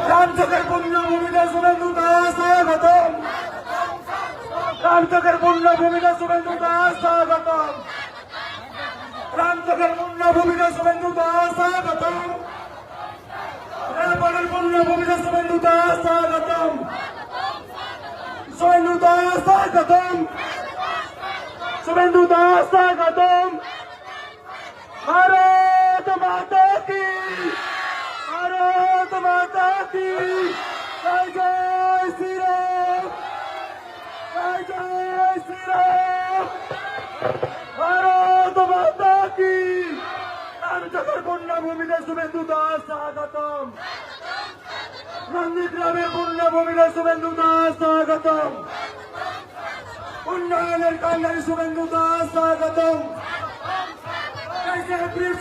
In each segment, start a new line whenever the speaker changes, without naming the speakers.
রামচকের পুণ্যভূমিতে শুভেন্দু দাস স্বাগতম। রামচকের পুণ্যভূমিতে শুভেন্দু দাস স্বাগতম। রামচকের পুণ্যভূমিতে শুভেন্দু দাস স্বাগতম। রেলপথের পুণ্যভূমিতে শুভেন্দু দাস স্বাগতম। শুভেন্দু দাস স্বাগতম। শুভেন্দু দাস স্বাগতম। ভারত মাতা কি, ভারত মাতা কি, জয় জয় শ্রীরাম, জয় জয় শ্রীরাম, ভারত মাতা কি। রামচকের পুণ্যভূমিতে শুভেন্দু দাস স্বাগতম। নন্দীগ্রামের পুণ্যভূমিতে শুভেন্দু দাস স্বাগতম। উন্নয়নের কান্ডারি শুভেন্দু দাস স্বাগতম।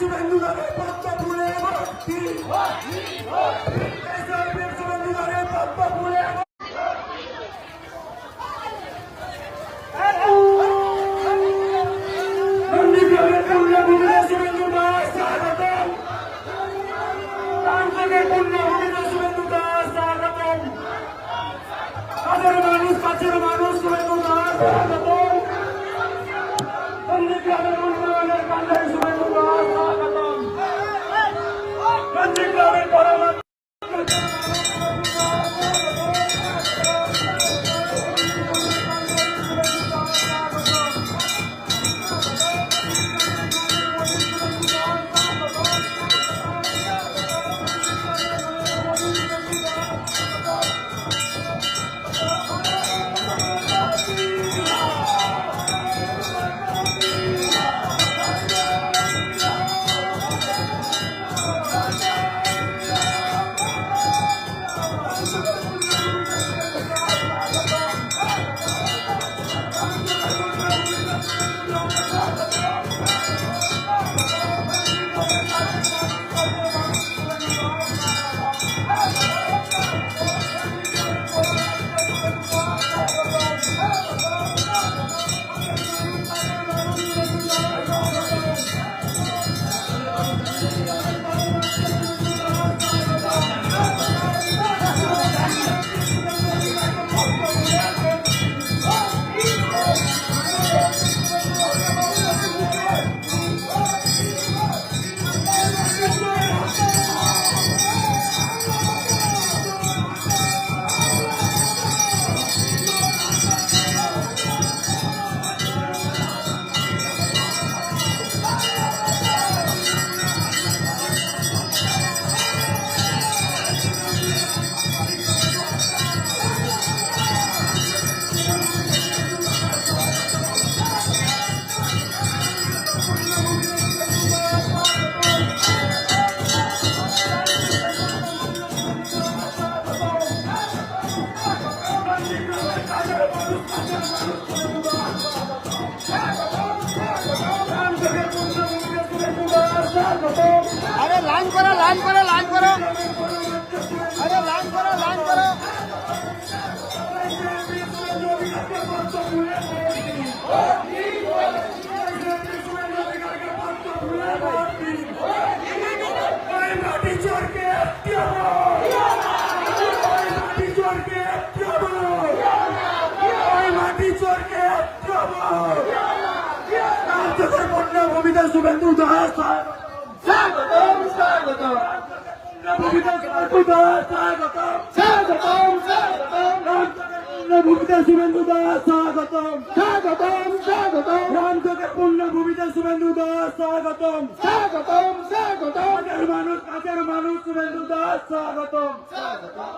শুভেন্দু দাসের পদ্ম ফুলে ভর্তি, শুভেন্দু দাসের পদ্ম ফুলে নন্দীগ্রামের পুণ্যভূমিতে শুভেন্দু দাস স্বাগতম। রামচকের পুণ্যভূমিতে শুভেন্দু দাস স্বাগতম। কাছের মানুষ শুভেন্দু দাস স্বাগতম। নন্দীগ্রামের উন্নয়নের কান্ডারি শুভেন্দু দাস স্বাগতম। নন্দীগ্রামের পরবর্তী
अरे लाइन करो, लाइन करो, लाइन करो, अरे लाइन करो, लाइन करो।
শুভেন্দু দাস স্বাগতম, স্বাগতম, পুণ্যভূমিতে শুভেন্দু দাস স্বাগতম, স্বাগতম, স্বাগতম, রামচকের পুণ্যভূমিতে শুভেন্দু দাস স্বাগতম, স্বাগতম, স্বাগতম, কাছের মানুষ শুভেন্দু দাস স্বাগতম, স্বাগতম।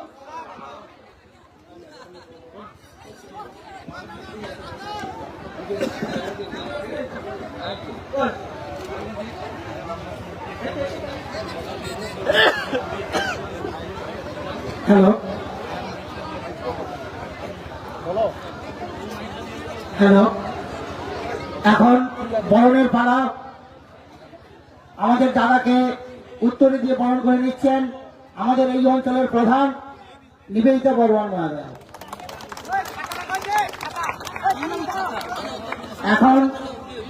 হ্যালো হ্যালো, এখন বরণের পালা। আমাদের দাদাকে উত্তরে দিয়ে বরণ করে নিচ্ছেন আমাদের এই অঞ্চলের প্রধান নিবেদিতা বর্মন মহাদয়। এখন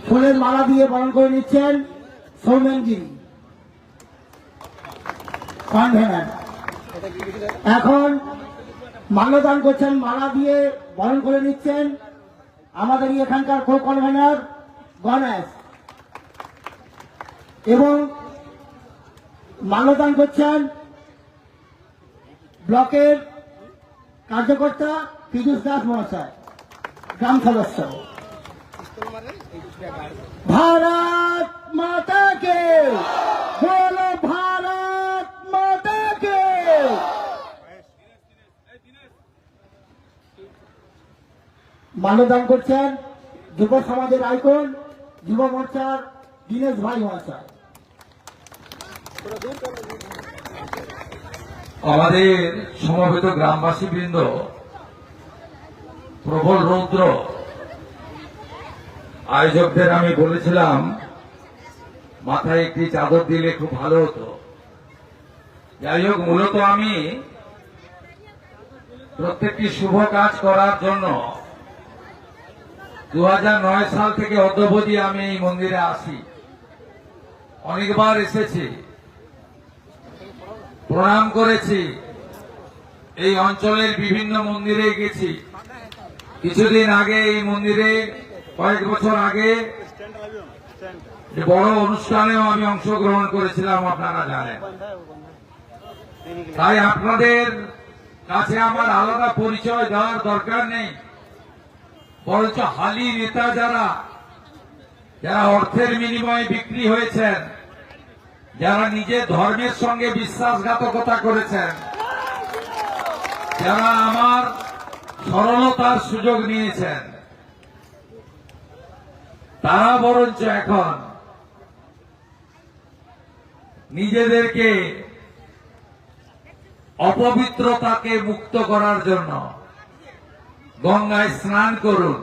ফুলের মালা দিয়ে বরণ করে নিচ্ছেন সৌমেনগিরি।
কনভেনার। এখন মাল্যদান করছেন, মালা দিয়ে বরণ করে নিচ্ছেন আমাদের এখানকার কো কনভেনার গণেশ, এবং মাল্যদান করছেন ব্লকের কার্যকর্তা পীযূষ দাস মহাশয়, গ্রাম সদস্য। ভারত মাতা কে বলো, ভারত মাতা কে। মাল্যদান করছেন যুব সমাজের আইকন, যুব মোর্চার দীনেশ ভাই মহাশয়।
আমাদের সমবেত গ্রামবাসী বৃন্দ, প্রবল রৌদ্র, আয়োজকদের আমি বলেছিলাম মাথায় একটি চাদর দিলে খুব ভালো হতো। যাই হোক, মূলত আমি প্রত্যেকটি শুভ কাজ করার জন্য 2009 সাল থেকে অদ্যাবধি আমি এই মন্দিরে আসি, অনেকবার এসেছি, প্রণাম করেছি, এই অঞ্চলের বিভিন্ন মন্দিরে গেছি। কিছুদিন আগে এই মন্দিরে, কয়েক বছর আগে বড় অনুষ্ঠানেও আমি অংশগ্রহণ করেছিলাম, আপনারা জানেন। তাই আপনাদের কাছে আমার আলাদা পরিচয় দেওয়ার দরকার নেই, বরঞ্চ হালি নেতা যারা অর্থের বিনিময়ে বিক্রি হয়েছেন, যারা নিজের ধর্মের সঙ্গে বিশ্বাসঘাতকতা করেছেন, যারা আমার সরলতার সুযোগ নিয়েছেন, তারা বরঞ্চ এখন নিজেদেরকে অপবিত্রতাকে মুক্ত করার জন্য গঙ্গায় স্নান করুন,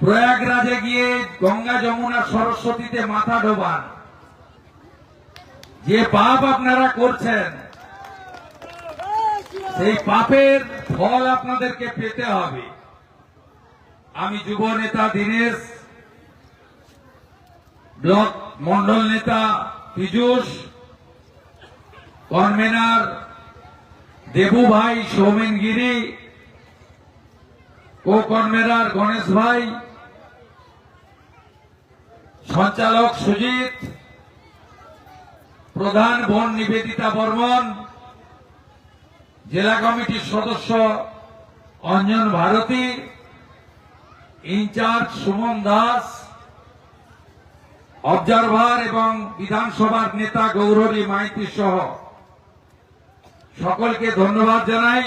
প্রয়াগরাজে গিয়ে গঙ্গা যমুনা সরস্বতীতে মাথা ডোবান। যে পাপ আপনারা করছেন, সেই পাপের ফল আপনাদেরকে পেতে হবে। আমি যুব নেতা দীনেশ, ব্লক মন্ডল নেতা পীযূষ, কনভেনার দেবু ভাই, সৌমেন গিরি, কো কনভেনার গণেশ ভাই, সঞ্চালক সুজিত, প্রধান বোন নিবেদিতা বর্মন, জেলা কমিটির সদস্য অঞ্জন ভারতী, ইনচার্জ সুমন দাস, অবজারভার এবং বিধানসভার নেতা গৌরবী মাইতি সহ সকলকে ধন্যবাদ জানাই।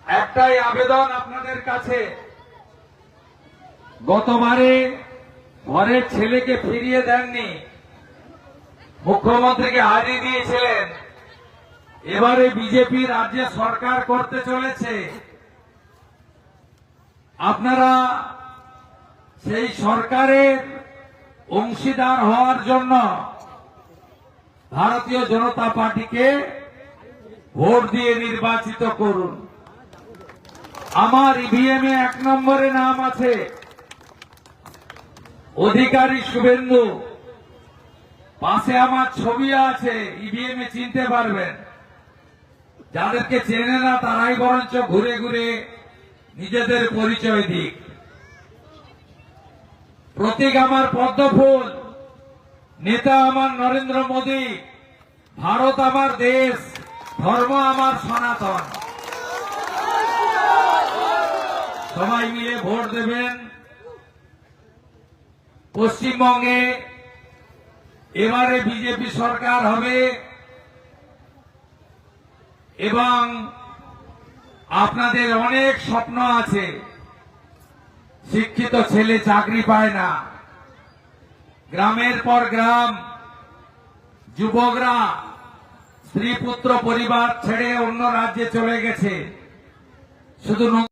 একটাই আবেদন আপনাদের কাছে, গতবারে ঘরের ছেলেকে ফিরিয়ে দেননি, মুখ্যমন্ত্রীকে হারিয়ে দিয়েছিলেন, এবারে বিজেপি রাজ্যে সরকার করতে চলেছে। আপনারা সেই সরকারের অংশীদার হওয়ার জন্য ভারতীয় জনতা পার্টিকে ভোট দিয়ে নির্বাচিত করুন। আমার ইভিএম এ 1 নম্বরে নাম আছে অধিকারী শুভেন্দু, পাশে আমার ছবি আছে, ইভিএম এ চিনতে পারবেন। যাদেরকে চেনে না তারাই বরঞ্চ ঘুরে ঘুরে নিজেদের পরিচয় দিক। প্রতীক আমার পদ্মফুল, নেতা আমার নরেন্দ্র মোদী, ভারত আমার দেশ, ধর্ম আমার সনাতন। সবাই মিলে ভোট দেবেন। পশ্চিমবঙ্গে এবারে বিজেপি সরকার হবে এবং আপনাদের অনেক স্বপ্ন আছে। শিক্ষিত ছেলে চাকরি পায় না, গ্রামের পর গ্রাম যুবকরা স্ত্রী পুত্র পরিবার ছেড়ে অন্য রাজ্যে চলে গেছে। শুধু